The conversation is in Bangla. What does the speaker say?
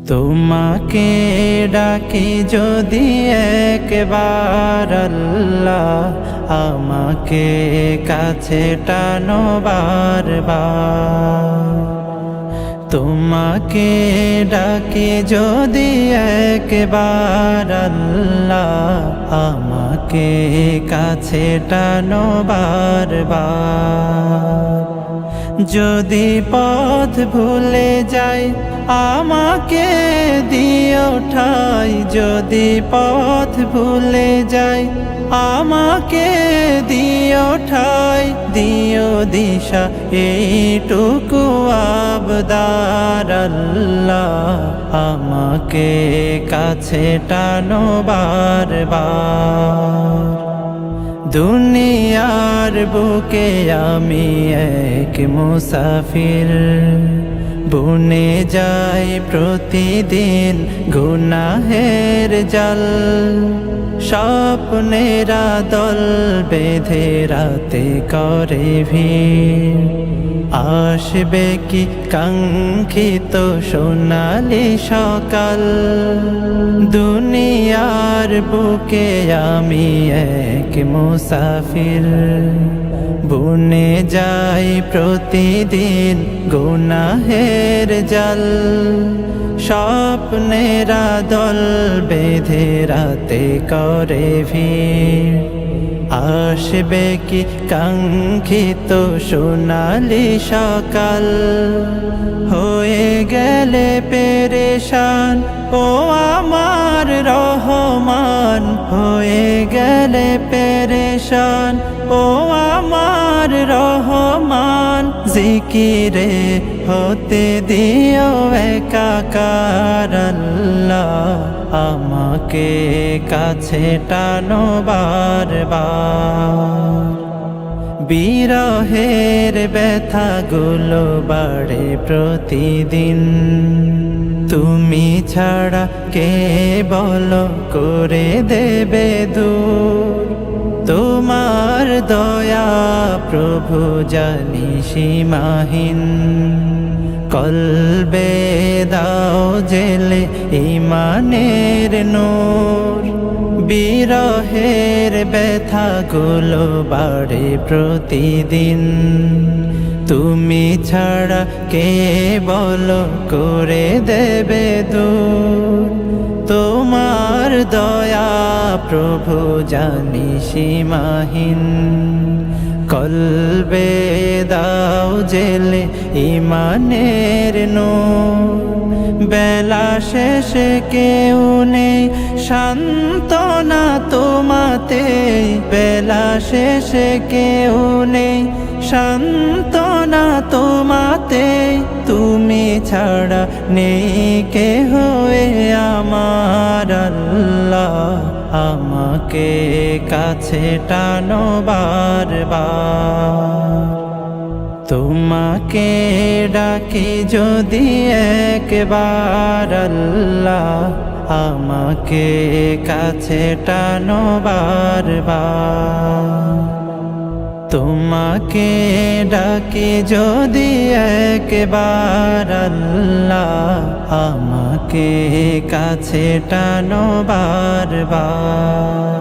তোমাকে ডাকি যদি একবার আল্লাহ, আমাকে কাছে টানো বারবার। তোমাকে ডাকি যদি একবার আল্লাহ, আমাকে কাছে টানো বারবার। যদি পথ ভুলে যাই আমাকে দিও ঠাই, যদি পথ ভুলে যাই আমাকে দিও ঠাই, দিও দিশা এইটুকু আবদার আল্লাহ, আমাকে কাছে টানো বারবার। দুনিয়ার বুকে আমি এক মুসাফির, বুনে যাই প্রতিদিন গুনাহের জাল। স্বপ্নেরা দল বেঁধে রাতে করে ভিড়, আসবে কি কাঙ্ক্ষিত সোনালি সকাল। দুনিয়ার বুকে আমি এক মুসাফির, বুনে যাই প্রতিদিন গুনাহের জাল। স্বপ্নেরা দল বেঁধে রাতে করে ভিড়, আসবে কি কাঙ্ক্ষিত সোনালি সকাল। হয়ে গেলে পেরেশান ও আমার রহমান, হয়ে গেলে পেরেশান ও আমার রহমান। জিকিরে হতে দিও একাকার আল্লাহ, আমাকে কাছে টানো বারবার। বিরহের ব্যথাগুলো বাড়ে প্রতিদিন, তুমি ছাড়া কে বলো করে দেবে দূর। তোমার দয়া প্রভু জানি সীমাহীন, কলবে দাও জেলে ঈমানের নূর। বিরহের ব্যথাগুলো বাড়ে প্রতিদিন, তুমি ছাড়া কে বলো করে দেবে দূর। তোমার দয়া প্রভু জানি সীমাহীন, কলবে দাও জেলে ঈমানের নূর। বেলা শেষে কেউ নেই সান্ত্বনা তোমাতে, বেলা শেষে কেউ নেই সান্ত্বনা তোমাতে। তুমি ছাড়া নেই কেহ আমার আল্লাহ, আমাকে কাছে টানো বারবার। তোমাকে ডাকি যদি একবার আল্লাহ, আমাকে কাছে টানো বারবার। তোমাকে ডাকি যদি একবার আল্লাহ, আমাকে কাছে টানো বারবার।